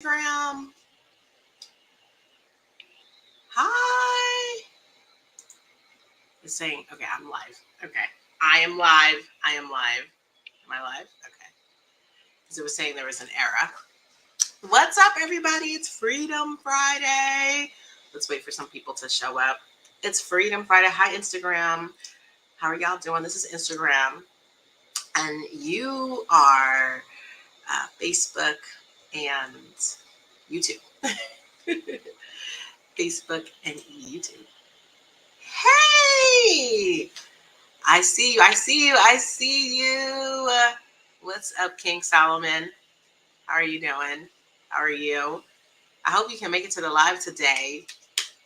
Instagram. Hi. It's saying, okay, I'm live. Okay. I am live. I am live. Am I live? Okay. Because it was saying there was an error. What's up, everybody? It's Freedom Friday. Let's wait for some people to show up. It's Freedom Friday. Hi, Instagram. How are y'all doing? This is Instagram. And you are Facebook and YouTube. Facebook and YouTube. Hey! I see you. I see you. I see you. What's up, King Solomon? How are you doing? How are you? I hope you can make it to the live today.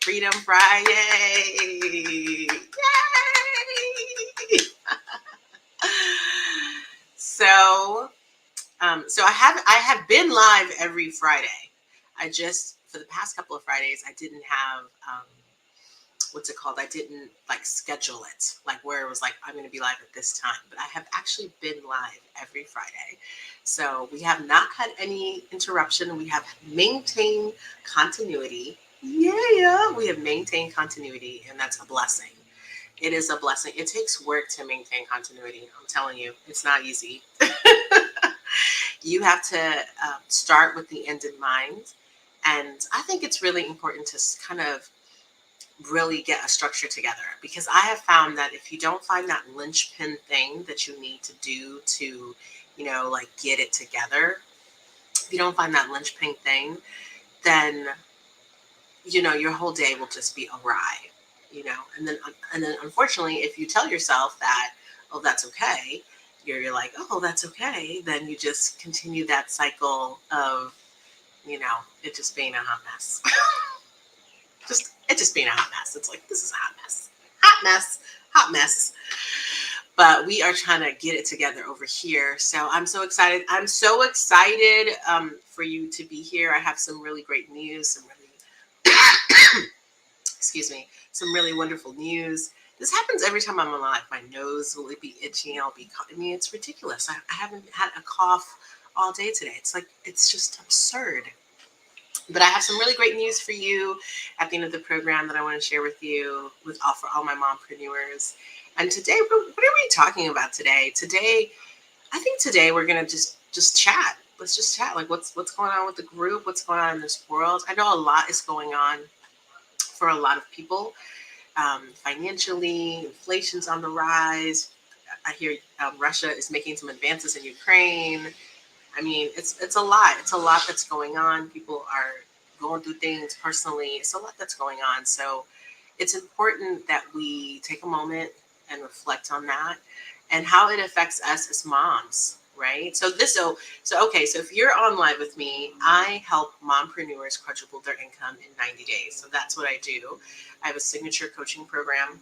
Freedom Friday. Yay! so, I have been live every Friday. I just for the past couple of Fridays I didn't have what's it called? I didn't like schedule it, like where it was like, I'm going to be live at this time, but I have actually been live every Friday. So we have not had any interruption. We have maintained continuity. Yeah, we have maintained continuity, and that's a blessing. It is a blessing. It takes work to maintain continuity. I'm telling you, it's not easy. You have to start with the end in mind. And I think it's really important to kind of really get a structure together, because I have found that if you don't find that linchpin thing that you need to do to, like get it together, if you don't find that linchpin thing, then, your whole day will just be awry, and then unfortunately, if you tell yourself that, oh, that's okay, you're like, oh, that's okay, then you just continue that cycle of, it just being a hot mess. It just being a hot mess. It's like, this is a hot mess. Hot mess. Hot mess. But we are trying to get it together over here. So I'm so excited. I'm so excited for you to be here. I have some really great news, some really, excuse me, some really wonderful news. This happens every time I'm alive. My nose will be itchy. I'll be, it's ridiculous. I haven't had a cough all day today. It's like, it's just absurd. But I have some really great news for you at the end of the program that I want to share with you, for all my mompreneurs. And today, what are we talking about today? I think today we're gonna just chat. Let's just chat. Like, what's going on with the group? What's going on in this world? I know a lot is going on for a lot of people. Financially, inflation's on the rise. I hear Russia is making some advances in Ukraine. I mean, it's a lot. It's a lot that's going on. People are going through things personally. It's a lot that's going on. So it's important that we take a moment and reflect on that and how it affects us as moms, right? So if you're on live with me, I help mompreneurs quadruple their income in 90 days. So that's what I do. I have a signature coaching program.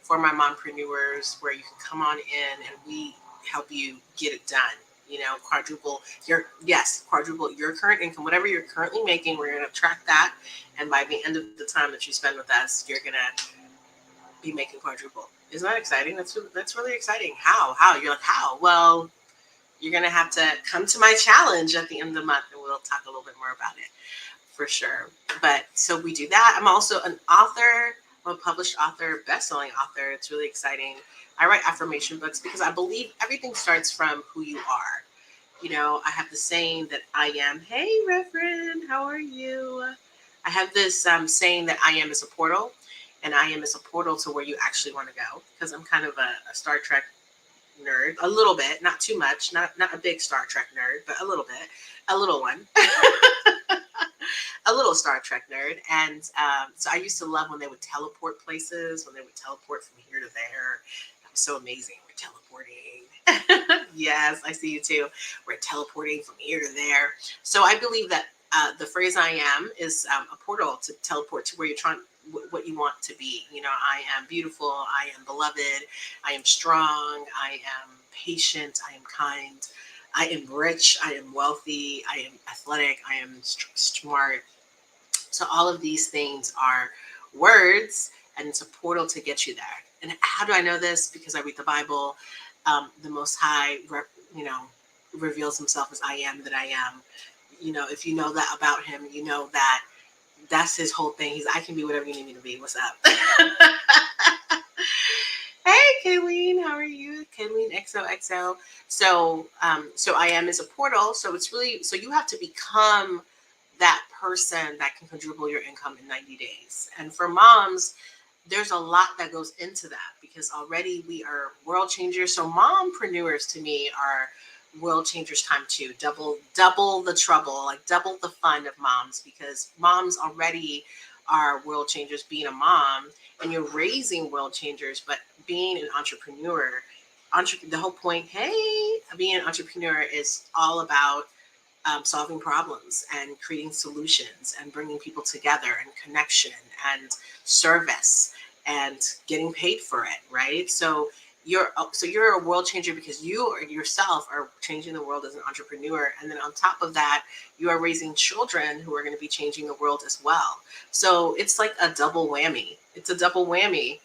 For my mompreneurs where you can come on in and we help you get it done. Quadruple your current income, whatever you're currently making. We're going to track that, and by the end of the time that you spend with us, you're going to be making quadruple. Isn't that exciting? That's really exciting. How you're like, how? Well, you're going to have to come to my challenge at the end of the month, and we'll talk a little bit more about it for sure. But so we do that. I'm also an author. I'm a published author, best-selling author. It's really exciting. I write affirmation books because I believe everything starts from who you are. I have the saying that I am. Hey, Reverend, how are you? I have this saying that I am is a portal, and I am is a portal to where you actually want to go. Because I'm kind of a Star Trek nerd, a little bit, not too much, not a big Star Trek nerd, but a little bit, a little one. A little Star Trek nerd. And so I used to love when they would teleport places, when they would teleport from here to there. That was so amazing. We're teleporting. Yes, I see you too. We're teleporting from here to there. So I believe that the phrase I am is a portal to teleport to where you're trying, what you want to be. I am beautiful. I am beloved. I am strong. I am patient. I am kind. I am rich. I am wealthy. I am athletic. I am smart. So all of these things are words, and it's a portal to get you there. And how do I know this? Because I read the Bible. The Most High, you know, reveals himself as I am that I am. If you know that about him, you know that that's his whole thing. I can be whatever you need me to be. What's up? Hey, Kayleen, how are you? Kayleen XOXO. So I am is a portal. So it's really, so you have to become that person that can quadruple your income in 90 days. And for moms, there's a lot that goes into that because already we are world changers. So mompreneurs to me are world changers time two, double the trouble, like double the fun of moms, because moms already are world changers being a mom, and you're raising world changers. But being an entrepreneur, the whole point, hey, being an entrepreneur is all about solving problems and creating solutions and bringing people together and connection and service and getting paid for it, right? So you're a world changer because you yourself are changing the world as an entrepreneur, and then on top of that, you are raising children who are going to be changing the world as well. So it's like a double whammy. It's a double whammy.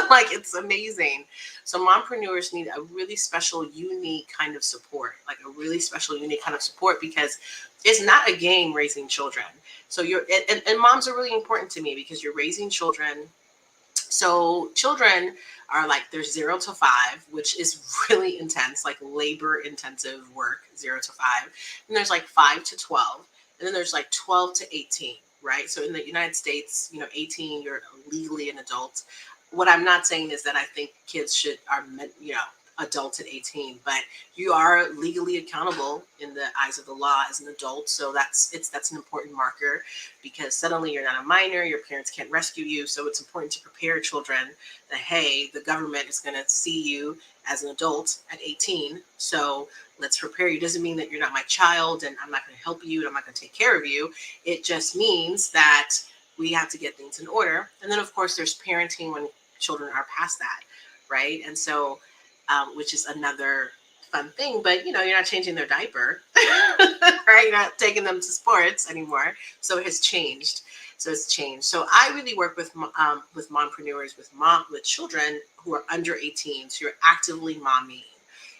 Like, it's amazing. So mompreneurs need a really special, unique kind of support, like a really special, unique kind of support, because it's not a game raising children. So and moms are really important to me because you're raising children. So children are like, there's 0 to 5, which is really intense, like labor intensive work, 0 to 5. And there's like 5 to 12. And then there's like 12 to 18, right? So in the United States, 18, you're legally an adult. What I'm not saying is that I think kids are meant, adults at 18, but you are legally accountable in the eyes of the law as an adult. So that's an important marker, because suddenly you're not a minor, your parents can't rescue you. So it's important to prepare children that, hey, the government is going to see you as an adult at 18. So let's prepare you. Doesn't mean that you're not my child and I'm not going to help you and I'm not going to take care of you. It just means that we have to get things in order. And then, of course, there's parenting when children are past that, right? And so which is another fun thing, but you're not changing their diaper, right? You're not taking them to sports anymore. So it has changed. So I really work with mompreneurs, with children who are under 18. So you're actively momming,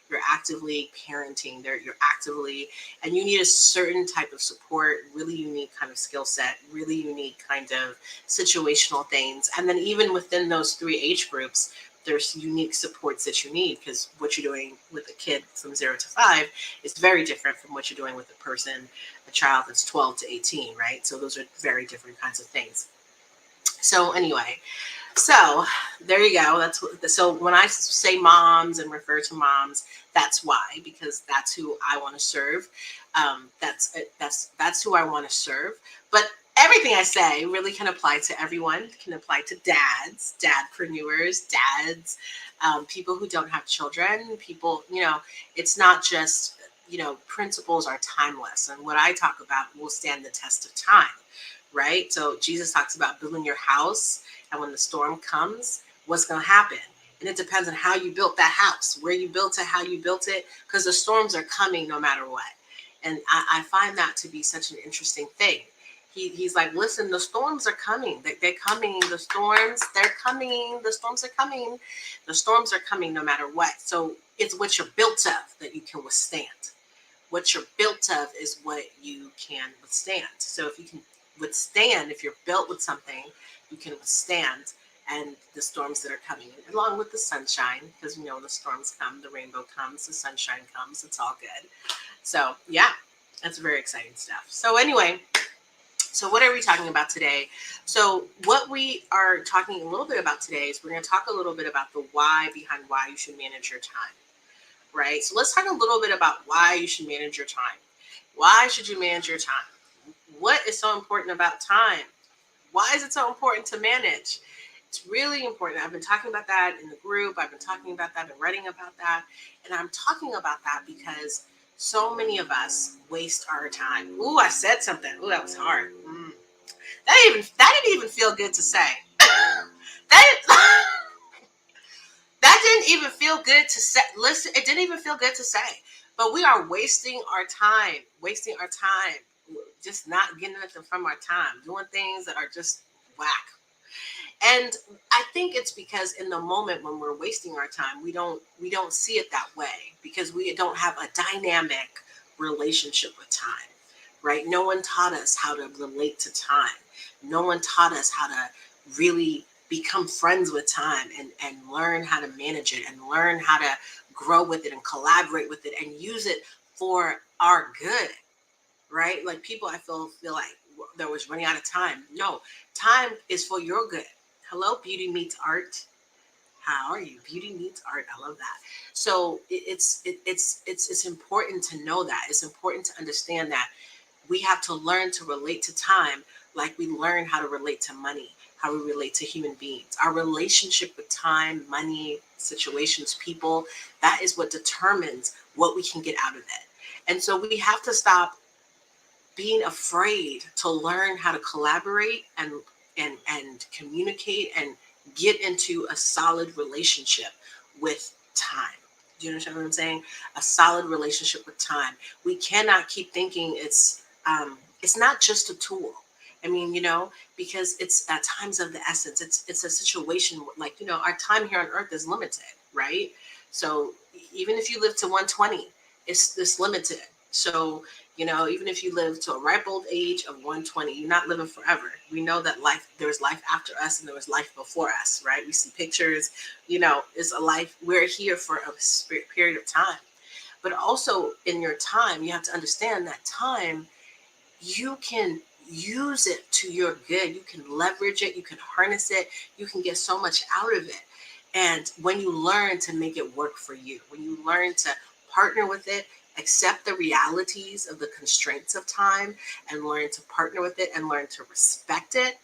you're actively parenting, you're actively, and you need a certain type of support, really unique kind of skill set, really unique kind of situational things. And then even within those 3 age groups, there's unique supports that you need, because what you're doing with a kid from 0 to 5 is very different from what you're doing with a child that's 12 to 18, right? So those are very different kinds of things. So anyway, so there you go. So when I say moms and refer to moms, that's why, because that's who I want to serve. That's who I want to serve. But everything I say really can apply to everyone. It can apply to dads, dadpreneurs, dads, people who don't have children, people, it's not just, principles are timeless. And what I talk about will stand the test of time, right? So Jesus talks about building your house, and when the storm comes, what's going to happen? And it depends on how you built that house, where you built it, how you built it, because the storms are coming no matter what. And I find that to be such an interesting thing. He's like, listen, the storms are coming. They're coming. The storms, they're coming. The storms are coming. The storms are coming no matter what. So it's what you're built of that you can withstand. What you're built of is what you can withstand. So if you can withstand, if you're built with something, you can withstand, and the storms that are coming, along with the sunshine, because the storms come, the rainbow comes, the sunshine comes, it's all good. So yeah, that's very exciting stuff. So anyway, so what are we talking about today? So what we are talking a little bit about today is we're going to talk a little bit about the why behind why you should manage your time, right? So let's talk a little bit about why you should manage your time. Why should you manage your time? What is so important about time? Why is it so important to manage? It's really important. I've been talking about that in the group. I've been talking about that and writing about that. And I'm talking about that because so many of us waste our time. Ooh, I said something. Ooh, that was hard. That didn't even feel good to say. That didn't even feel good to say. Listen, it didn't even feel good to say. But we are wasting our time. Just not getting nothing from our time. Doing things that are just whack. And I think it's because in the moment when we're wasting our time, we don't see it that way because we don't have a dynamic relationship with time, right? No one taught us how to relate to time. No one taught us how to really become friends with time and learn how to manage it and learn how to grow with it and collaborate with it and use it for our good, right? Like people, I feel like there was running out of time. No, time is for your good. Hello, beauty meets art. How are you? Beauty meets art. I love that. So it's important to know that. It's important to understand that we have to learn to relate to time like we learn how to relate to money, how we relate to human beings. Our relationship with time, money, situations, people, that is what determines what we can get out of it. And so we have to stop being afraid to learn how to collaborate and communicate and get into a solid relationship with time. Do you understand what I'm saying? A solid relationship with time. We cannot keep thinking it's not just a tool. I mean, because it's at times of the essence. It's a situation like our time here on Earth is limited, right? So even if you live to 120, it's this limited. So even if you live to a ripe old age of 120, you're not living forever. We know that there's life after us and there was life before us, right? We see pictures, it's a life. We're here for a period of time. But also in your time, you have to understand that time, you can use it to your good. You can leverage it. You can harness it. You can get so much out of it. And when you learn to make it work for you, when you learn to partner with it, accept the realities of the constraints of time and learn to partner with it and learn to respect it,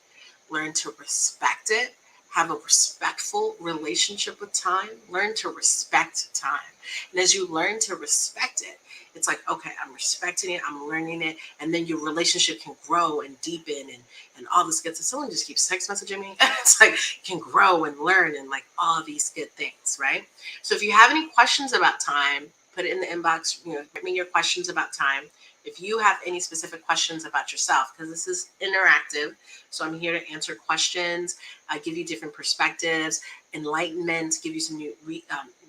have a respectful relationship with time, learn to respect time. And as you learn to respect it, it's like, okay, I'm respecting it, I'm learning it, and then your relationship can grow and deepen and all this good stuff. Someone just keeps text messaging me. It's like can grow and learn and like all these good things, right? So if you have any questions about time, put it in the inbox. Give me your questions about time. If you have any specific questions about yourself, because this is interactive, so I'm here to answer questions. I give you different perspectives, enlightenment, give you some new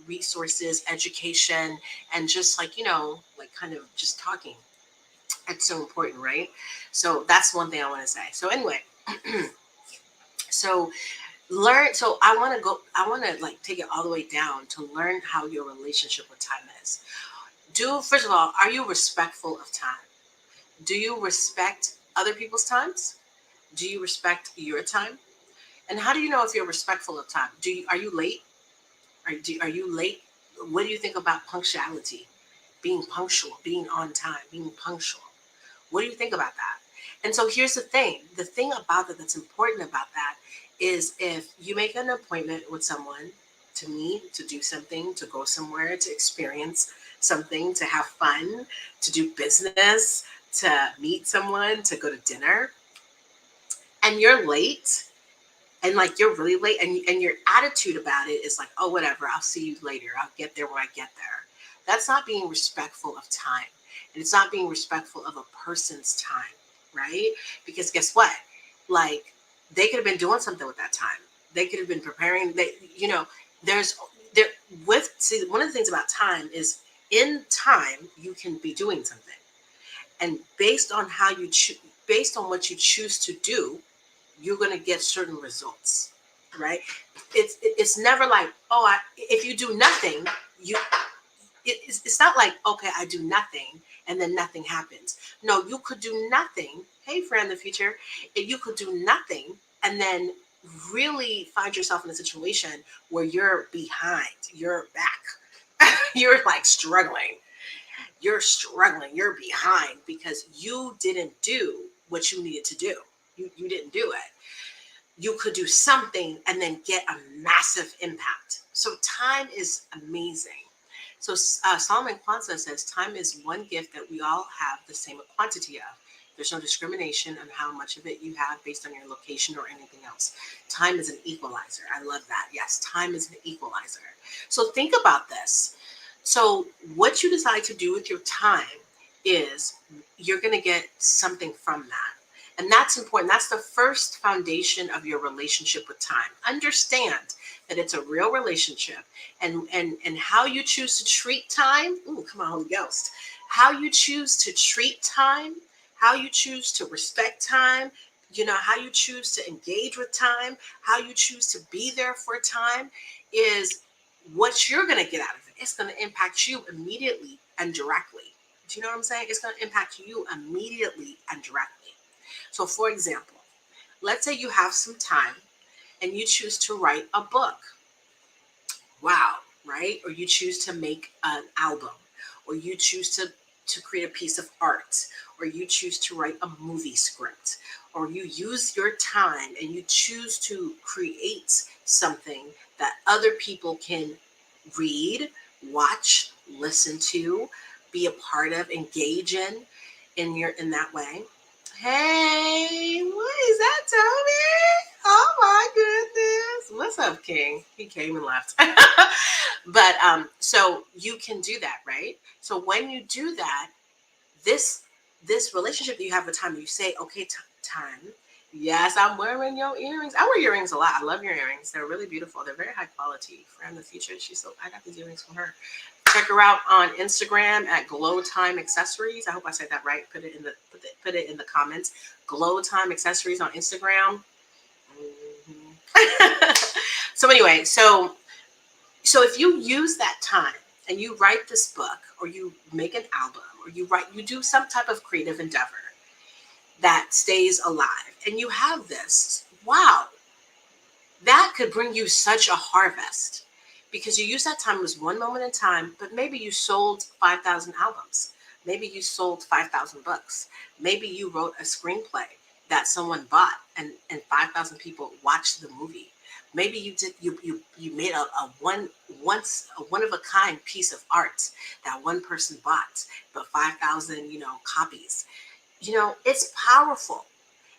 resources, education, and just like like kind of just talking. It's so important, right? So that's one thing I want to say. So anyway, so I want to like take it all the way down to learn how your relationship with time is. First of all, are you respectful of time? Do you respect other people's times? Do you respect your time? And how do you know if you're respectful of time? Are you late? Are you late? What do you think about punctuality? Being punctual, being on time, being punctual. What do you think about that? And so here's the thing. The thing about that that's important about that is if you make an appointment with someone to meet, to do something, to go somewhere, to experience something, to have fun, to do business, to meet someone, to go to dinner, and you're late, and like you're really late, and your attitude about it is like, oh, whatever, I'll see you later, I'll get there when I get there. That's not being respectful of time, and it's not being respectful of a person's time, right? Because guess what, like they could have been doing something with that time. They could have been preparing. There's there with see, one of the things about time is in time you can be doing something, and based on what you choose to do, you're going to get certain results, right? It's never like, oh, if you do nothing, you it's not like, okay, I do nothing and then nothing happens. No, you could do nothing. Hey, friend, the future, if you could do nothing and then really find yourself in a situation where you're behind, you're back, you're like struggling, you're behind because you didn't do what you needed to do. You didn't do it. You could do something and then get a massive impact. So time is amazing. So Solomon Kwanzaa says time is one gift that we all have the same quantity of. There's no discrimination on how much of it you have based on your location or anything else. Time is an equalizer. I love that. Yes, time is an equalizer. So think about this. So what you decide to do with your time is you're going to get something from that. And that's important. That's the first foundation of your relationship with time. Understand that it's a real relationship, and how you choose to treat time. Ooh, come on, Holy Ghost. How you choose to treat time, how you choose to respect time, how you choose to engage with time, how you choose to be there for time is what you're going to get out of it. It's going to impact you immediately and directly. Do you know what I'm saying? It's going to impact you immediately and directly. So, for example, let's say you have some time and you choose to write a book. Wow, right? Or you choose to make an album, or you choose to create a piece of art, or you choose to write a movie script, or you use your time and you choose to create something that other people can read, watch, listen to, be a part of, engage in that way. Hey, what is that, Toby? Oh my goodness. What's up, King? He came and left. But so you can do that, right? So when you do that, this relationship that you have with time, you say, okay, time. Yes, I'm wearing your earrings. I wear earrings a lot. I love your earrings. They're really beautiful. They're very high quality. Friend of the future, I got these earrings from her. Check her out on Instagram at Glow Time Accessories. I hope I said that right. Put it in the comments. Glow Time Accessories on Instagram. Mm-hmm. So anyway, so if you use that time and you write this book, or you make an album, or you do some type of creative endeavor that stays alive, and you have this, wow, that could bring you such a harvest, because you use that time as one moment in time, but maybe you sold 5,000 albums. Maybe you sold 5,000 books. Maybe you wrote a screenplay that someone bought, and 5,000 people watched the movie. Maybe you made a one of a kind piece of art that one person bought, but 5,000 copies. It's powerful,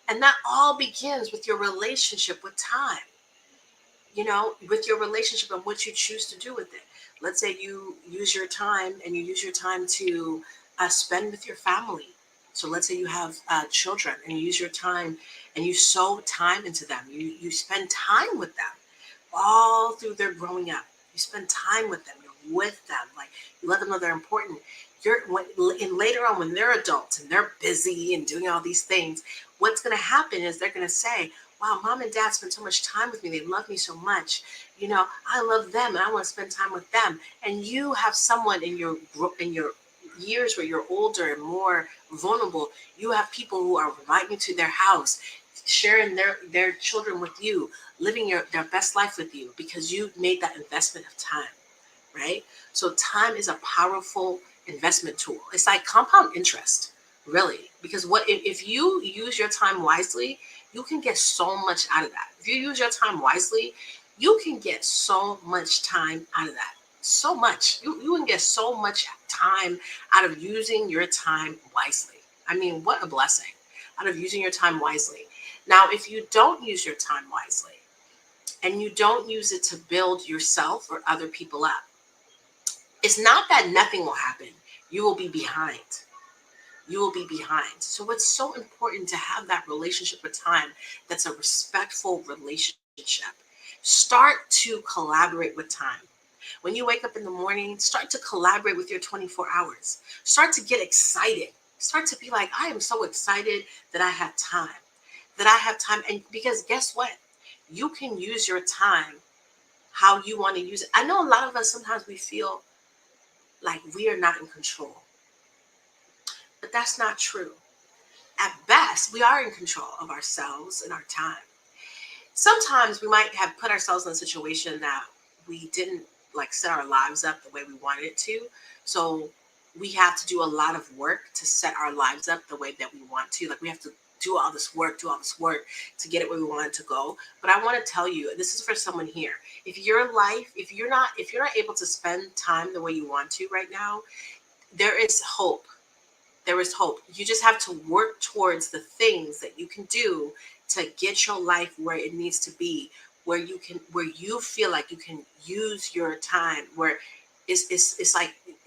and that all begins with your relationship with time. With your relationship and what you choose to do with it. Let's say you use your time, and you use your time to spend with your family. So let's say you have children, and you use your time and you sow time into them. You spend time with them all through their growing up. You spend time with them. You're with them. Like, you let them know they're important. And later on, when they're adults and they're busy and doing all these things, what's going to happen is they're going to say, wow, mom and dad spend so much time with me. They love me so much. I love them, and I want to spend time with them. And you have someone in your years where you're older and more vulnerable. You have people who are inviting you to their house, sharing their children with you, living their best life with you, because you made that investment of time, right? So time is a powerful investment tool. It's like compound interest, really, because what if you use your time wisely, you can get so much out of that. If you use your time wisely, you can get so much time out of that. So much. You can get so much time out of using your time wisely. I mean, what a blessing, out of using your time wisely. Now, if you don't use your time wisely, and you don't use it to build yourself or other people up, it's not that nothing will happen. You will be behind. You will be behind. So it's so important to have that relationship with time that's a respectful relationship. Start to collaborate with time. When you wake up in the morning, start to collaborate with your 24 hours. Start to get excited. Start to be like, I am so excited that I have time. That I have time. And because guess what? You can use your time how you want to use it. I know a lot of us, sometimes we feel like we are not in control, but that's not true. At best, we are in control of ourselves and our time. Sometimes we might have put ourselves in a situation that we didn't like set our lives up the way we wanted it to. So we have to do a lot of work to set our lives up the way that we want to. Like, we have to do all this work to get it where we want it to go. But I want to tell you, this is for someone here. If you're not able to spend time the way you want to right now, there is hope. There is hope. You just have to work towards the things that you can do to get your life where it needs to be, where you feel like you can use your time, where it's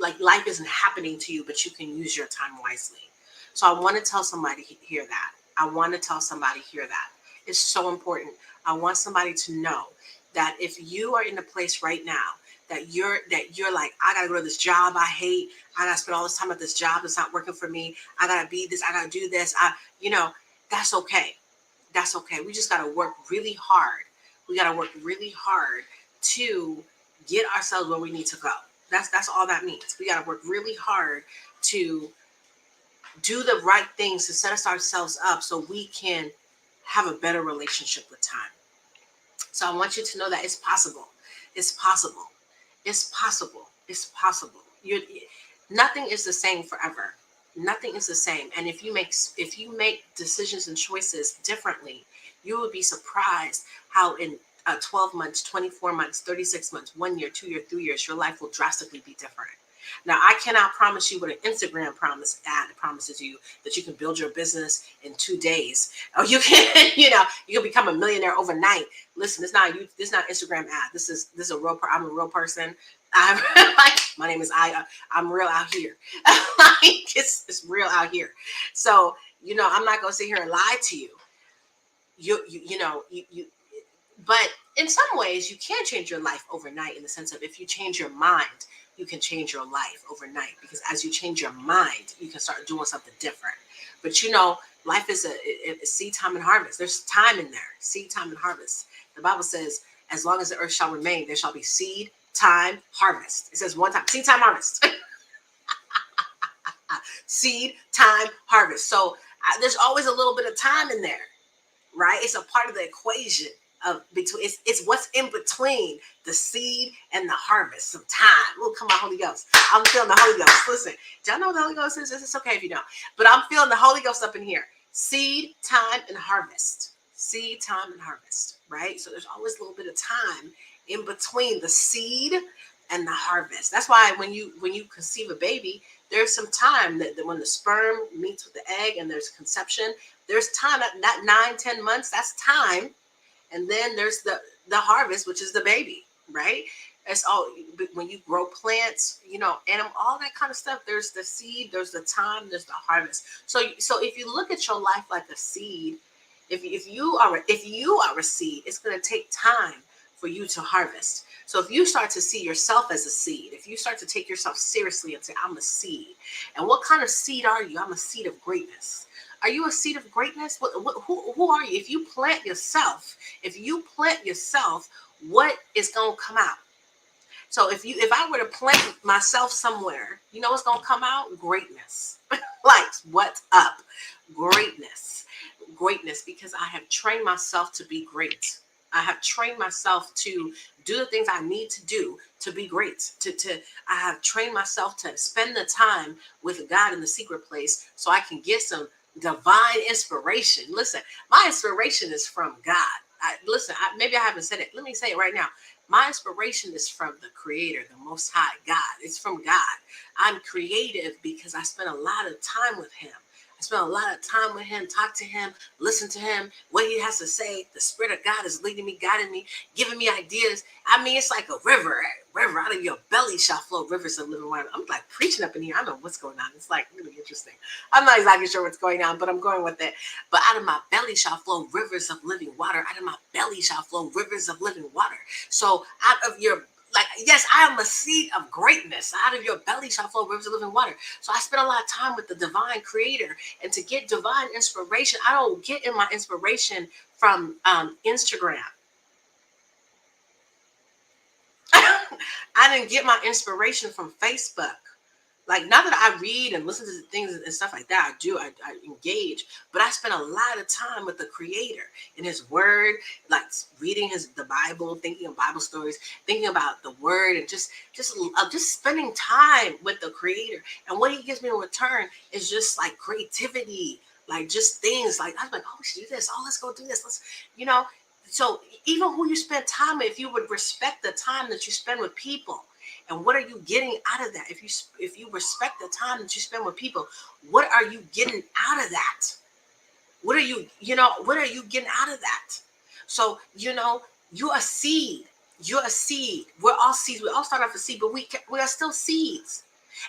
like life isn't happening to you, but you can use your time wisely. So I want to tell somebody here that. I want to tell somebody here that. It's so important. I want somebody to know that if you are in a place right now that you're like, I gotta go to this job I hate, I gotta spend all this time at this job that's not working for me, I gotta be this, I gotta do this, that's okay. That's okay. We just gotta work really hard. We gotta work really hard to get ourselves where we need to go. That's all that means. We gotta work really hard to do the right things to set us ourselves up so we can have a better relationship with time. So I want you to know that it's possible. It's possible. It's possible. It's possible. Nothing is the same forever. Nothing is the same. And if you make decisions and choices differently, you would be surprised how in 12 months, 24 months, 36 months, 1 year, 2 year, 3 years, your life will drastically be different. Now, I cannot promise you what an Instagram ad promises you, that you can build your business in 2 days. Or you can, you can become a millionaire overnight. Listen, it's not you. This is not Instagram ad. This is a real. I'm a real person. I'm like, my name is Aya. I'm real out here. Like it's real out here. So I'm not gonna sit here and lie to you. You. But in some ways, you can change your life overnight, in the sense of, if you change your mind, you can change your life overnight, because as you change your mind, you can start doing something different. But life is a seed time and harvest. There's time in there, seed time and harvest. The Bible says, as long as the earth shall remain, there shall be seed time, harvest. It says one time, seed time, harvest. Seed time, harvest. So there's always a little bit of time in there, right? It's a part of the equation of between. It's what's in between the seed and the harvest. Some time. Oh, come on, Holy Ghost. I'm feeling the Holy Ghost. Listen, do y'all know what the Holy Ghost is? It's okay if you don't. But I'm feeling the Holy Ghost up in here. Seed, time, and harvest. Seed, time, and harvest. Right? So there's always a little bit of time in between the seed and the harvest. That's why when you conceive a baby, there's some time that when the sperm meets with the egg and there's conception, there's time, that 9-10 months, that's time. And then there's the harvest, which is the baby, right? It's all when you grow plants, animal, all that kind of stuff. There's the seed, there's the time, there's the harvest. So if you look at your life like a seed, if you are a seed, it's going to take time for you to harvest. So if you start to see yourself as a seed, if you start to take yourself seriously and say, I'm a seed, and what kind of seed are you? I'm a seed of greatness. Are you a seed of greatness? Who are you? If you plant yourself, what is going to come out? So if I were to plant myself somewhere, what's going to come out? Greatness. Like, what's up? Greatness. Greatness, because I have trained myself to be great. I have trained myself to do the things I need to do to be great. I have trained myself to spend the time with God in the secret place so I can get some divine inspiration. Listen, my inspiration is from God. Maybe I haven't said it. Let me say it right now. My inspiration is from the Creator, the Most High God. It's from God. I'm creative because I spent a lot of time with Him. I spent a lot of time with Him, talk to Him, listen to Him, what He has to say. The Spirit of God is leading me, guiding me, giving me ideas. I mean, it's like a river. River, out of your belly shall flow rivers of living water. I'm like preaching up in here. I don't know what's going on. It's like really interesting. I'm not exactly sure what's going on, but I'm going with it. But out of my belly shall flow rivers of living water. Out of my belly shall flow rivers of living water. So out of your yes, I am a seed of greatness. Out of your belly shall flow rivers of living water. So I spend a lot of time with the divine Creator, and to get divine inspiration, I don't get in my inspiration from Instagram. I didn't get my inspiration from Facebook. Like, not that I read and listen to things and stuff like that. I engage, but I spend a lot of time with the Creator in His Word, like reading the Bible, thinking of Bible stories, thinking about the Word, and just spending time with the Creator. And what He gives me in return is just like creativity, like just things like, I'm like, oh, we should do this. Oh, let's go do this. So even who you spend time with, if you would respect the time that you spend with people. And what are you getting out of that? If you respect the time that you spend with people, what are you getting out of that? What are you getting out of that? So, you're a seed. You're a seed. We're all seeds. We all start off a seed, but we are still seeds.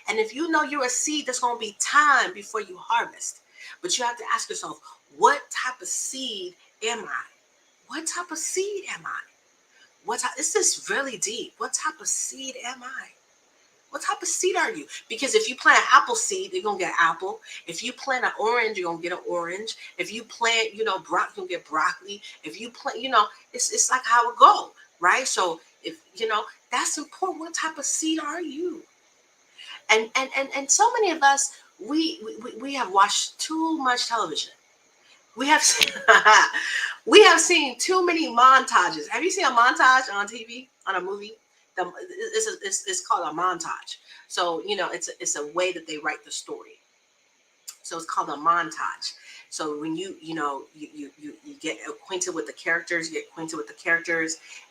And if you know you're a seed, there's going to be time before you harvest. But you have to ask yourself, what type of seed am I? What type of seed am I? This is really deep. What type of seed am I? What type of seed are you? Because if you plant an apple seed, you're gonna get apple. If you plant an orange, you're gonna get an orange. If you plant, broccoli, you're gonna get broccoli. If you plant, it's like how it go, right? So if that's important. What type of seed are you? And so many of us, we have watched too much television. We have we have seen too many montages. Have you seen a montage on TV, on a movie? It's called a montage. So it's a way that they write the story. So it's called a montage. So when you get acquainted with the characters,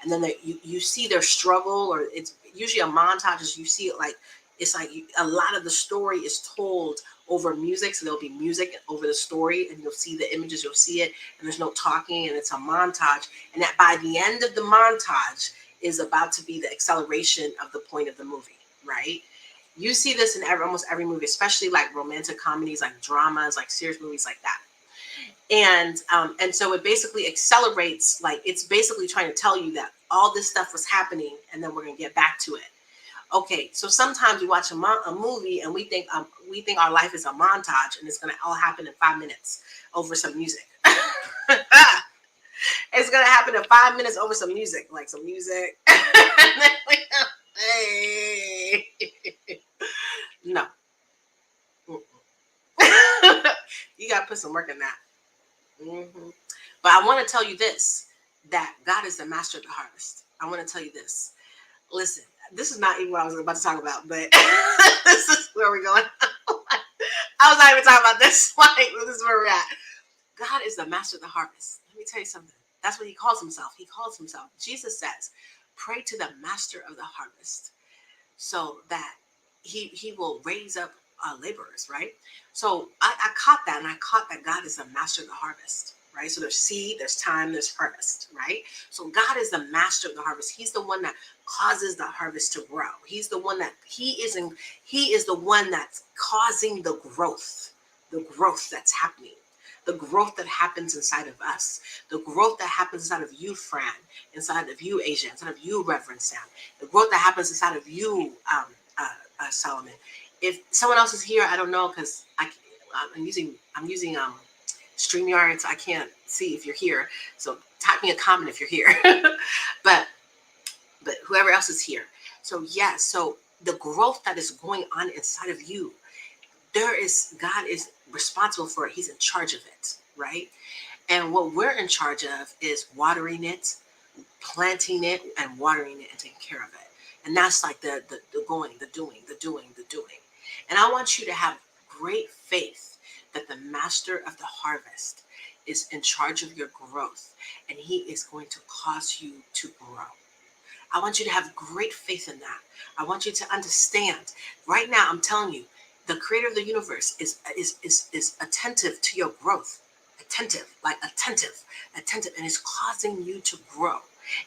and then you see their struggle, or it's usually a montage. Is you see it like it's like a lot of the story is told over music. So there'll be music over the story, and you'll see the images, you'll see it, and there's no talking, and it's a montage. And that by the end of the montage is about to be the acceleration of the point of the movie, right? You see this in almost every movie, especially like romantic comedies, like dramas, like serious movies like that. And so it basically accelerates, like it's basically trying to tell you that all this stuff was happening, and then we're gonna get back to it. Okay, so sometimes we watch a movie and we think our life is a montage, and it's gonna all happen in 5 minutes over some music. It's gonna happen in 5 minutes over some music, like some music. Hey. No. You gotta put some work in that. Mm-hmm. But I want to tell you this, that God is the master of the harvest. I want to tell you this. Listen, this is not even what I was about to talk about, but this is where we're going. I was not even talking about this. Like, this is where we're at. God is the master of the harvest. Let me tell you something. That's what he calls himself. He calls himself. Jesus says, pray to the master of the harvest so that he will raise up laborers, right? So I caught that, and I caught that God is the master of the harvest, right? So there's seed, there's time, there's harvest, right? So God is the master of the harvest. He's the one that causes the harvest to grow. He's the one that he is the one that's causing the growth that's happening. The growth that happens inside of us, the growth that happens inside of you, Fran, inside of you, Asia, inside of you, Reverend Sam, the growth that happens inside of you, Solomon. If someone else is here, I don't know, because I'm using StreamYard, so I can't see if you're here. So type me a comment if you're here. but whoever else is here. So yes, so the growth that is going on inside of you, God is responsible for it. He's in charge of it, right? And what we're in charge of is watering it, planting it, and watering it, and taking care of it. And that's like the going, the doing. And I want you to have great faith that the master of the harvest is in charge of your growth, and he is going to cause you to grow. I want you to have great faith in that. I want you to understand. Right now, I'm telling you, the creator of the universe is attentive to your growth. Attentive, and is causing you to grow.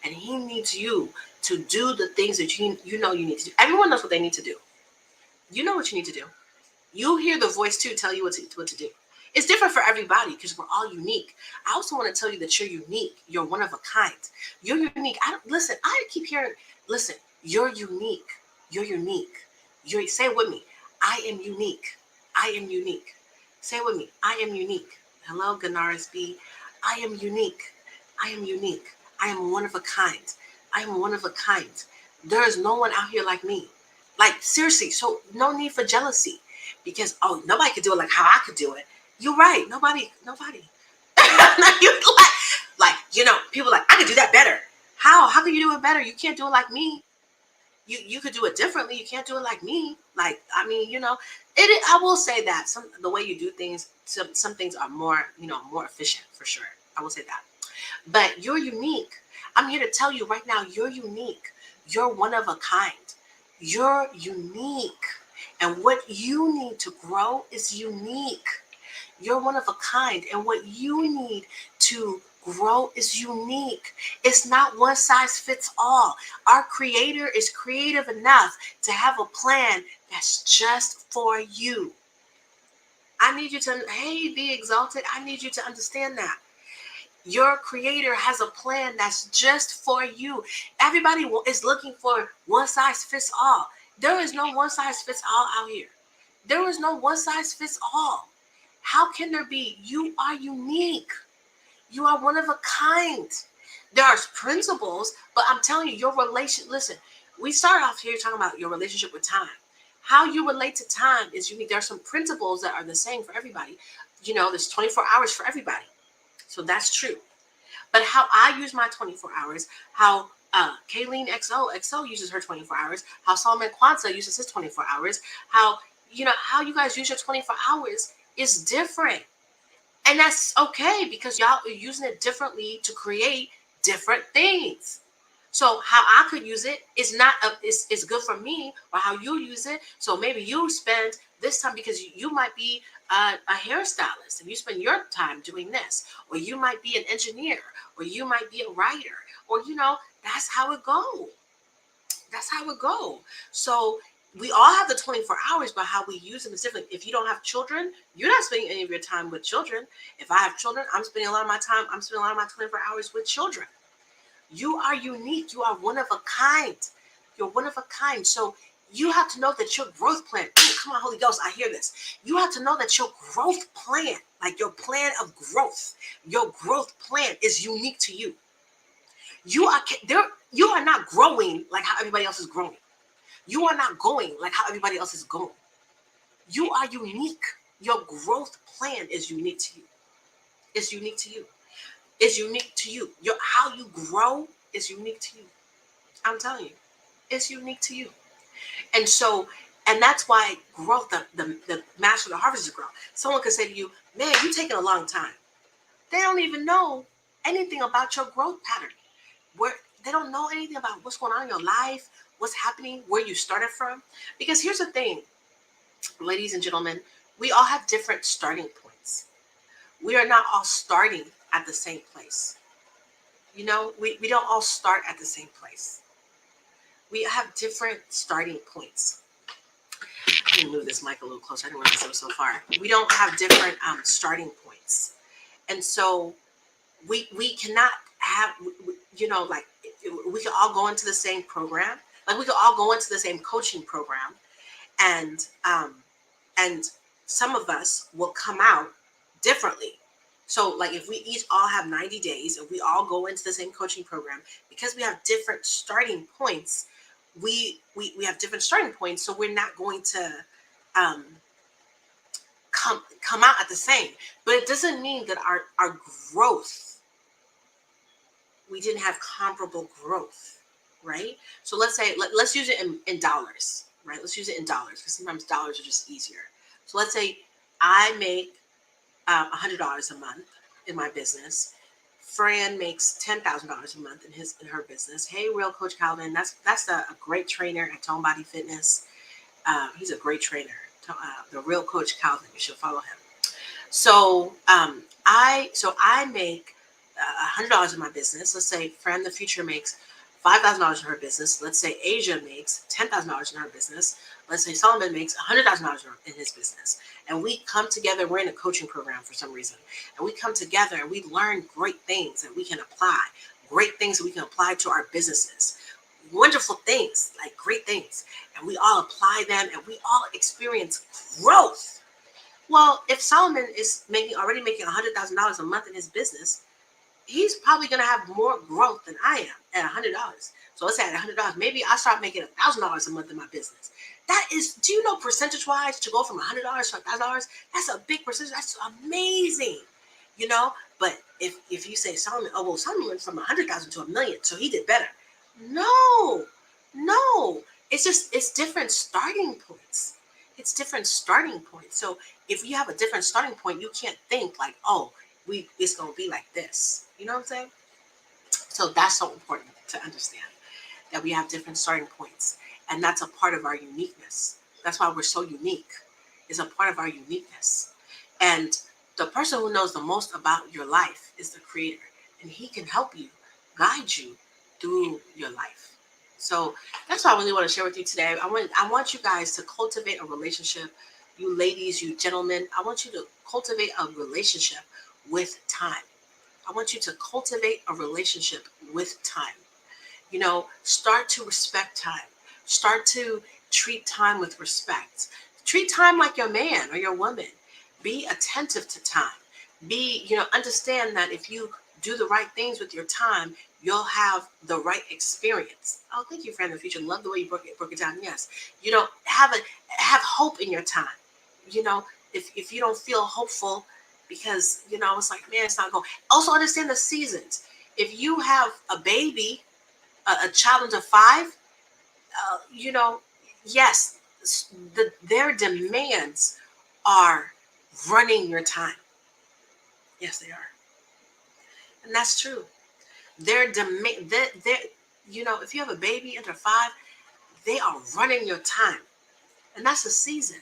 And he needs you to do the things that you know you need to do. Everyone knows what they need to do. You know what you need to do. You hear the voice too tell you what to do. It's different for everybody because we're all unique. I also want to tell you that you're unique. You're one of a kind. You're unique. I keep hearing, listen, you're unique. You're unique. Say it with me. I am unique. I am unique. Say it with me. I am unique. Hello, Ganaris B. I am unique. I am unique. I am one of a kind. I am one of a kind. There is no one out here like me. Like, seriously. So no need for jealousy because, nobody could do it like how I could do it. You're right. Nobody. People like, I could do that better. How can you do it better? You can't do it like me. You could do it differently. You can't do it like me. Like, I will say that the way you do things, some things are more efficient for sure. I will say that. But you're unique. I'm here to tell you right now, you're unique. You're one of a kind. You're unique. And what you need to grow is unique. You're one of a kind. And what you need to grow is unique. It's not one size fits all. Our creator is creative enough to have a plan that's just for you. I need you to, hey, be exalted. I need you to understand that. Your creator has a plan that's just for you. Everybody is looking for one size fits all. There is no one size fits all out here. There is no one size fits all. How can there be? You are unique. You are one of a kind. There are principles, but I'm telling you, your relation. Listen, we start off here talking about your relationship with time. How you relate to time is unique. There are some principles that are the same for everybody. You know, there's 24 hours for everybody. So that's true. But how I use my 24 hours, how Kayleen XO uses her 24 hours, how Solomon Kwanzaa uses his 24 hours, how, how you guys use your 24 hours is different. And that's okay because y'all are using it differently to create different things. So how I could use it is not is good for me, or how you use it. So maybe you spend this time because you might be a hairstylist and you spend your time doing this, or you might be an engineer, or you might be a writer, or that's how it go. That's how it go. So we all have the 24 hours, but how we use them is different. If you don't have children, you're not spending any of your time with children. If I have children, I'm spending a lot of my time. I'm spending a lot of my 24 hours with children. You are unique. You are one of a kind. You're one of a kind. So you have to know that your growth plan, come on, Holy Ghost, I hear this. You have to know that your growth plan, like your plan of growth, your growth plan is unique to you. You are there. You are not growing like how everybody else is growing. You are not going like how everybody else is going. You are unique. Your growth plan is unique to you. It's unique to you. It's unique to you. How you grow is unique to you. I'm telling you, it's unique to you. And so, and that's why growth, the master of the harvest is growth. Someone could say to you, man, you're taking a long time. They don't even know anything about your growth pattern. Where they don't know anything about what's going on in your life, what's happening, where you started from. Because here's the thing, ladies and gentlemen, we all have different starting points. We are not all starting at the same place. We don't all start at the same place. We have different starting points. Let me move this mic a little closer. I didn't realize it was so far. We don't have different starting points. And so we cannot have, like we can all go into the same program. Like we could all go into the same coaching program, and some of us will come out differently. So like if we each all have 90 days and we all go into the same coaching program, because we have different starting points, we have different starting points. So we're not going to um, come out at the same. But it doesn't mean that our growth, we didn't have comparable growth, right? So let's say, let's use it in dollars, right? Let's use it in dollars because sometimes dollars are just easier. So let's say I make $100 a month in my business. Fran makes $10,000 a month in her business. Hey, Real Coach Calvin, that's a great trainer at Tone Body Fitness. He's a great trainer. The Real Coach Calvin, you should follow him. So I make $100 in my business. Let's say Fran the Future makes $5,000 in her business. Let's say Asia makes $10,000 in her business. Let's say Solomon makes $100,000 in his business. And we come together. We're in a coaching program for some reason. And we come together and we learn great things that we can apply. Great things that we can apply to our businesses. Wonderful things, like great things. And we all apply them and we all experience growth. Well, if Solomon is already making $100,000 a month in his business, he's probably going to have more growth than I am at $100. So let's say at $100, maybe I start making $1,000 a month in my business. That is, do you know, percentage wise, to go from $100 to $1,000, that's a big percentage. That's amazing, But if you say Solomon, oh well, Solomon went from 100,000 to 1,000,000, so he did better. No, it's different starting points. It's different starting points. So if you have a different starting point, you can't think like, oh, it's gonna be like this. You know what I'm saying? So that's so important to understand, that we have different starting points, and that's a part of our uniqueness. That's why we're so unique. It's a part of our uniqueness. And the person who knows the most about your life is the creator, and he can help you, guide you through your life. So that's what I really want to share with you today. I want you guys to cultivate a relationship you ladies, you gentlemen, I want you to cultivate a relationship with time. I want you to cultivate a relationship with time. Start to respect time. Start to treat time with respect. Treat time like your man or your woman. Be attentive to time. Understand that if you do the right things with your time, you'll have the right experience. Oh, thank you, friend of the future. Love the way you broke it down. Yes. Have hope in your time. You know, if you don't feel hopeful because, it's like, man, it's not going. Also understand the seasons. If you have a baby, a child under 5, uh, you know, yes, their demands are running your time. Yes, they are, and that's true. Their demand, if you have a baby under 5, they are running your time, and that's a season.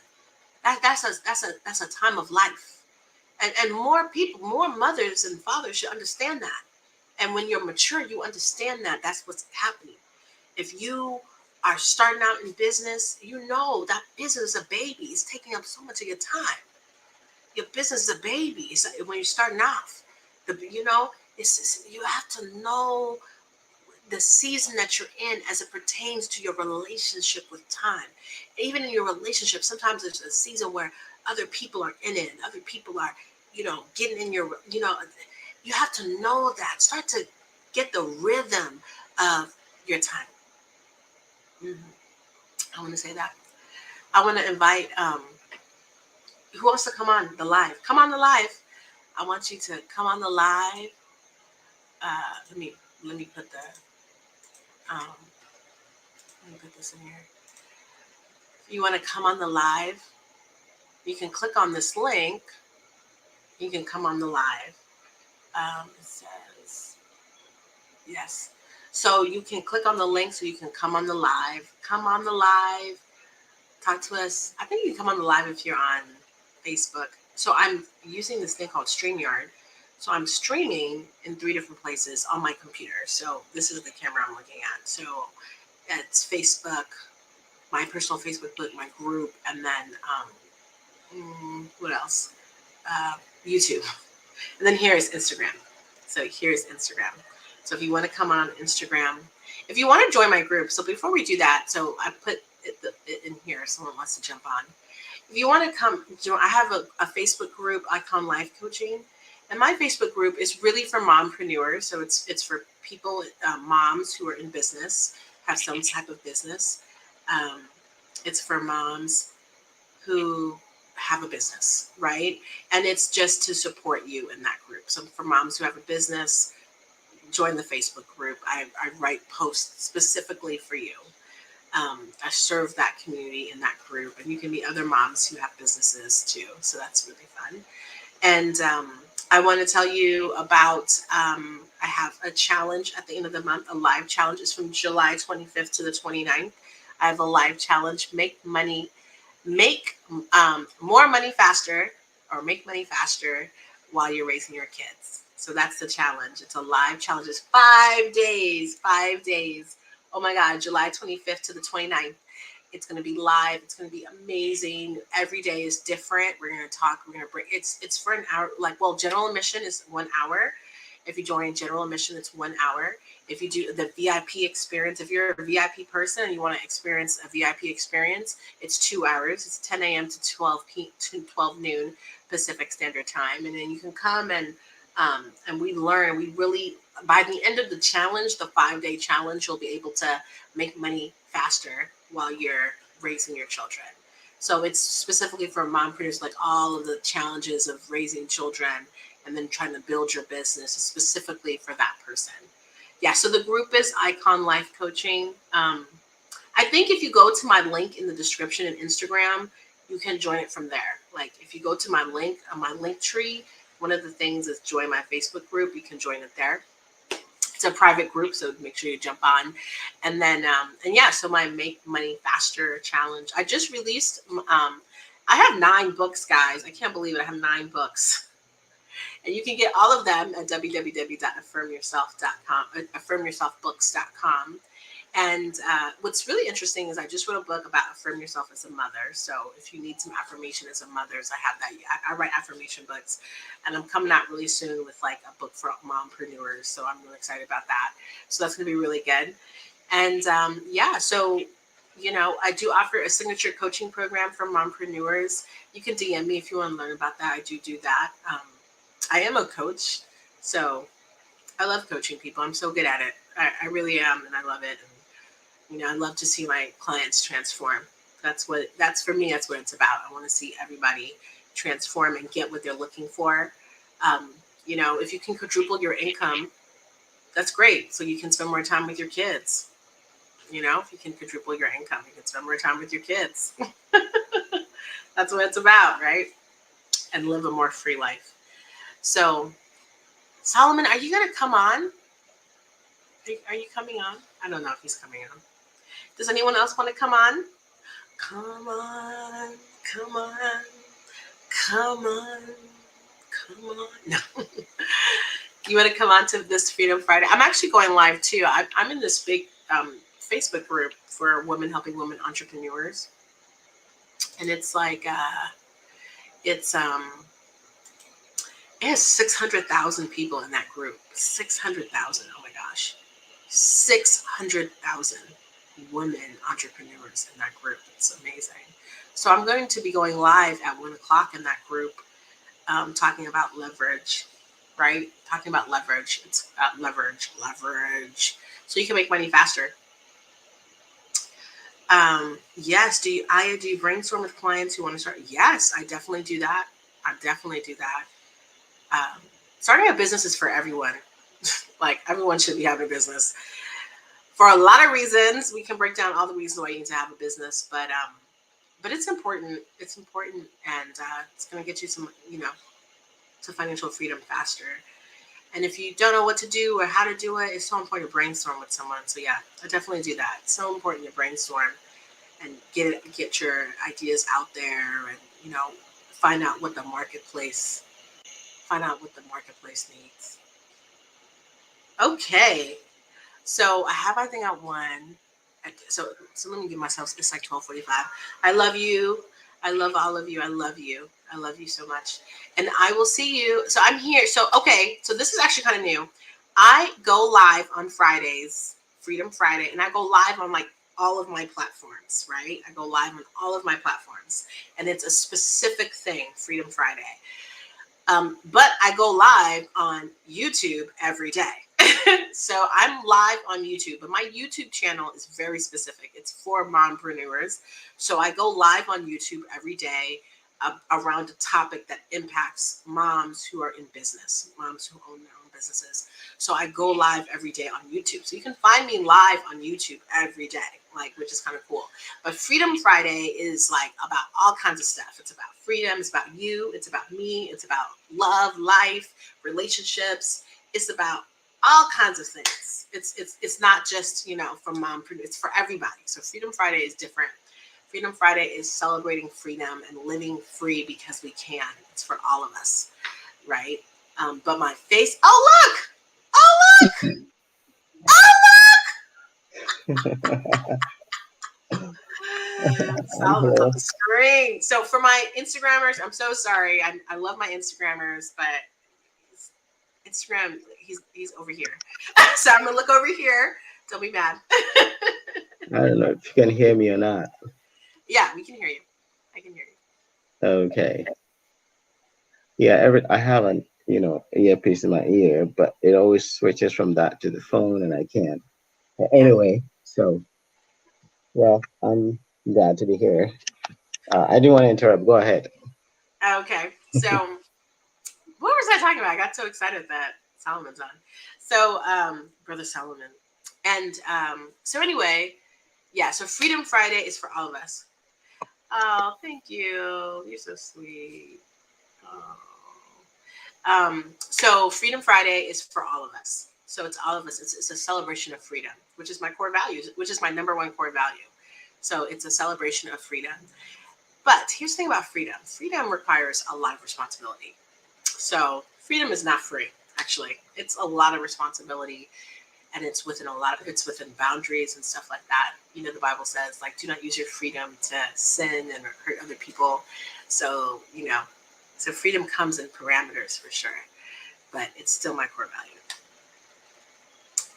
That's a time of life, and more people, more mothers and fathers should understand that. And when you're mature, you understand that that's what's happening. If you are starting out in business, you know that business is a baby. It's taking up so much of your time. Your business is a baby. It's like when you're starting off. You have to know the season that you're in as it pertains to your relationship with time. Even in your relationship, sometimes there's a season where other people are in it, and other people are, getting in your, you have to know that. Start to get the rhythm of your time. Mhm. I want to say that. I want to invite who wants to come on the live. Come on the live. I want you to come on the live. Let me put the um, let me put this in here. If you want to come on the live, you can click on this link. You can come on the live. It says yes. So you can click on the link so you can come on the live. Come on the live. Talk to us. I think you can come on the live if you're on Facebook. So I'm using this thing called StreamYard. So I'm streaming in 3 different places on my computer. So this is the camera I'm looking at. So it's Facebook, my personal Facebook book, my group, and then what else? Uh, YouTube. And then here's Instagram. So here's Instagram. So if you want to come on Instagram, if you want to join my group, so before we do that, so I put it in here. If someone wants to jump on. If you want to come, I have a Facebook group, Icon Life Coaching, and my Facebook group is really for mompreneurs. So it's for people, moms who are in business, have some type of business. Um, it's for moms who have a business, right? And it's just to support you in that group. So for moms who have a business, join the Facebook group. I write posts specifically for you. I serve that community in that group, and you can meet other moms who have businesses too. So that's really fun. And I want to tell you about, I have a challenge at the end of the month, a live challenge. Is from July 25th to the 29th. I have a live challenge, make more money faster, or make money faster while you're raising your kids. So that's the challenge. It's a live challenge. It's 5 days, 5 days. Oh my God, July 25th to the 29th. It's going to be live. It's going to be amazing. Every day is different. We're going to talk. We're going to bring, it's for an hour. General admission is 1 hour. If you join general admission, it's 1 hour. If you do the VIP experience, if you're a VIP person and you want to experience a VIP experience, it's 2 hours. It's 10 a.m. to 12 noon Pacific Standard Time. And then you can come and we learn. We really, by the end of the challenge, the 5-day challenge, you'll be able to make money faster while you're raising your children. So it's specifically for mompreneurs, like all of the challenges of raising children and then trying to build your business, specifically for that person. Yeah, so the group is Icon Life Coaching. I think if you go to my link in the description in Instagram, you can join it from there. Like if you go to my link on my link tree, one of the things is join my Facebook group. You can join it there. It's a private group, so make sure you jump on. And then, so my Make Money Faster challenge. I just released, I have 9 books, guys. I can't believe it. I have 9 books. And you can get all of them at www.affirmyourself.com, affirmyourselfbooks.com. And what's really interesting is I just wrote a book about affirm yourself as a mother. So if you need some affirmation as a mother, I have that. I write affirmation books, and I'm coming out really soon with like a book for mompreneurs. So I'm really excited about that. So that's going to be really good. And so I do offer a signature coaching program for mompreneurs. You can DM me if you want to learn about that. I do that. I am a coach, so I love coaching people. I'm so good at it. I really am, and I love it. And I love to see my clients transform. That's for me. That's what it's about. I want to see everybody transform and get what they're looking for. If you can quadruple your income, that's great. So you can spend more time with your kids. If you can quadruple your income, you can spend more time with your kids. That's what it's about, right? And live a more free life. So, Solomon, are you going to come on? Are you coming on? I don't know if he's coming on. Does anyone else want to come on? Come on, come on, come on, come on. No. You want to come on to this Freedom Friday? I'm actually going live too. I'm in this big Facebook group for women helping women entrepreneurs. And it's like, it has 600,000 people in that group. 600,000. Oh my gosh. 600,000 women entrepreneurs in that group. It's amazing. So I'm going to be going live at 1:00 in that group, talking about leverage, right? Talking about leverage. It's about leverage. So you can make money faster. Yes. Do you brainstorm with clients who want to start? Yes, I definitely do that. Starting a business is for everyone. Like everyone should be having a business for a lot of reasons. We can break down all the reasons why you need to have a business, but it's important. It's important, and it's going to get you some, to financial freedom faster. And if you don't know what to do or how to do it, it's so important to brainstorm with someone. So yeah, I definitely do that. It's so important to brainstorm and get your ideas out there, and find out what the marketplace needs. Okay, so I think I won. So let me give myself. It's like 12:45. I love you. I love all of you. I love you. I love you so much. And I will see you. So I'm here. So okay. So this is actually kind of new. I go live on Fridays, Freedom Friday, and I go live on like all of my platforms, right? I go live on all of my platforms, and it's a specific thing, Freedom Friday. But I go live on YouTube every day. So I'm live on YouTube, but my YouTube channel is very specific. It's for mompreneurs. So I go live on YouTube every day around a topic that impacts moms who are in business, moms who own their own businesses. So I go live every day on YouTube. So you can find me live on YouTube every day, which is kind of cool. But Freedom Friday is like about all kinds of stuff. It's about freedom. It's about you. It's about me. It's about love, life, relationships. It's about all kinds of things. It's not just, for mompreneurs. It's for everybody. So Freedom Friday is different. Freedom Friday is celebrating freedom and living free because we can. It's for all of us, right? But my face. Oh look! Oh look! Solomon's on the screen. So for my Instagrammers, I'm so sorry. I love my Instagrammers, but Instagram, he's over here. So I'm gonna look over here. Don't be mad. I don't know if you can hear me or not. Yeah, we can hear you. I can hear you. Okay. Yeah, I have an earpiece in my ear, but it always switches from that to the phone, and I can't. Anyway, so I'm glad to be here. I didn't want to interrupt. Go ahead. Okay, so what was I talking about? I got so excited that Solomon's on. So, Brother Solomon. And so anyway, yeah, so Freedom Friday is for all of us. Oh, thank you. You're so sweet. Oh. So Freedom Friday is for all of us. So it's all of us. It's a celebration of freedom, which is my core values, which is my number one core value. So it's a celebration of freedom. But here's the thing about freedom. Freedom requires a lot of responsibility. So freedom is not free, actually. It's a lot of responsibility. and it's within it's within boundaries and stuff like that. The Bible says, like, do not use your freedom to sin and hurt other people. So, so freedom comes in parameters for sure, but it's still my core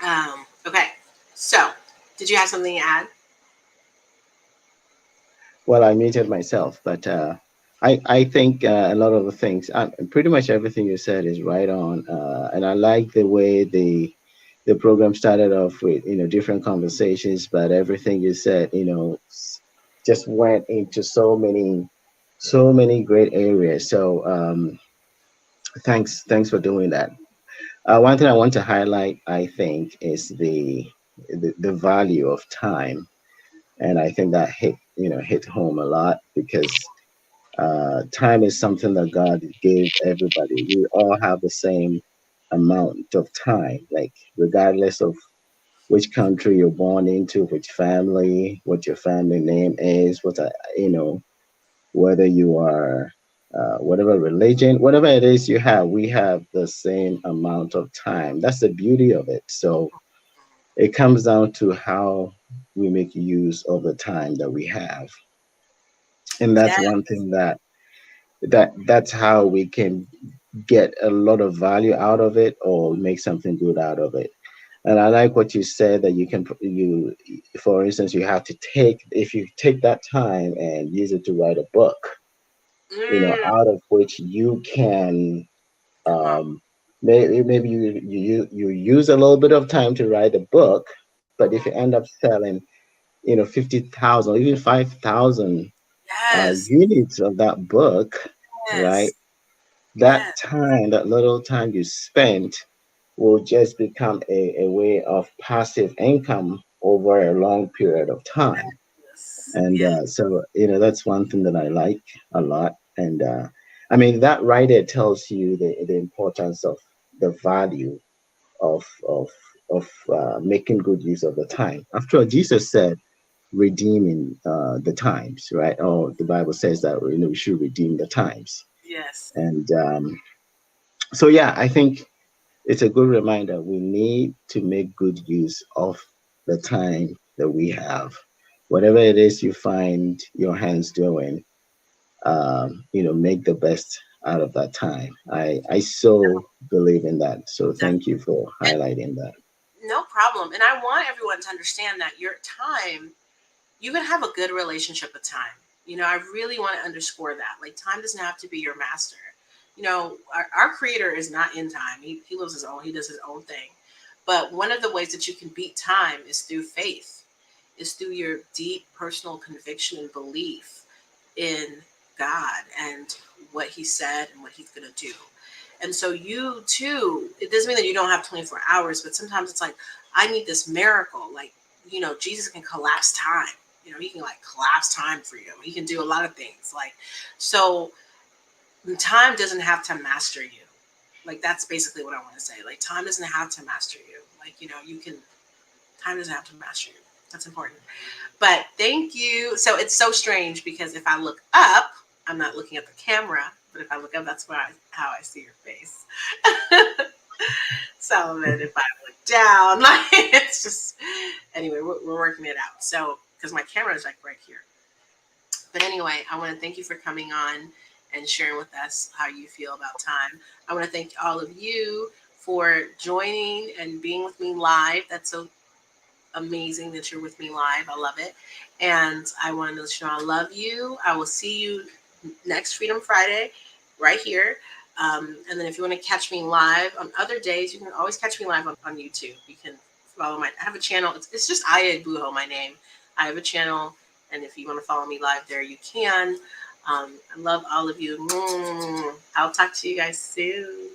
value. Okay, so did you have something to add? Well, I muted myself, but I think a lot of the things, pretty much everything you said is right on, and I like the way the program started off with different conversations, but everything you said just went into so many great areas. So thanks for doing that. One thing I want to highlight, I think, is the value of time, and I think that hit home a lot because time is something that God gave everybody. We all have the same amount of time, like regardless of which country you're born into, which family, what your family name is, whether you are, whatever religion, whatever it is you have, we have the same amount of time. That's the beauty of it. So it comes down to how we make use of the time that we have. And that's Yeah. one thing that's how we can get a lot of value out of it or make something good out of it. And I like what you said that for instance, you have to if you take that time and use it to write a book, Mm, out of which you can, come on. um, maybe you use a little bit of time to write a book, but if you Mhm. end up selling, 50,000 or even 5,000 Yes. units of that book, right? Yes. That Yes. time, that little time you spent, will just become a way of passive income over a long period of time. Yes. And Yes. so, that's one thing that I like a lot. And I mean, that right there tells you the importance of the value of of making good use of the time. After all, Jesus said, redeeming the times, right? Or the Bible says that we should redeem the times. Yes. And so, yeah, I think it's a good reminder. We need to make good use of the time that we have. Whatever it is you find your hands doing, make the best out of that time. I so believe in that. So thank you for And highlighting that. no problem. And I want everyone to understand that your time, you can have a good relationship with time. I really want to underscore that. Like, time doesn't have to be your master. Our creator is not in time. He lives his own, he does his own thing. But one of the ways that you can beat time is through faith, is through your deep personal conviction and belief in God and what he said and what he's going to do. And so you too, it doesn't mean that you don't have 24 hours, but sometimes it's like, I need this miracle. Like, Jesus can collapse time. He can like collapse time for you. He can do a lot of things. Like, so time doesn't have to master you. Like, that's basically what I want to say. Like, time doesn't have to master you. Like, time doesn't have to master you. That's important. But thank you. So it's so strange because if I look up, I'm not looking at the camera, but if I look up, that's how I see your face. So then if I look down, like, it's just, anyway, we're working it out. So, because my camera is like right here. But anyway, I want to thank you for coming on and sharing with us how you feel about time. I want to thank all of you for joining and being with me live. That's so amazing that you're with me live. I love it. And I want to let you know I love you. I will see you next Freedom Friday right here. And then if you want to catch me live on other days, you can always catch me live on YouTube. You can follow I have a channel. It's just Aya Buho, my name. I have a channel. And if you want to follow me live there, you can. I love all of you. I'll talk to you guys soon.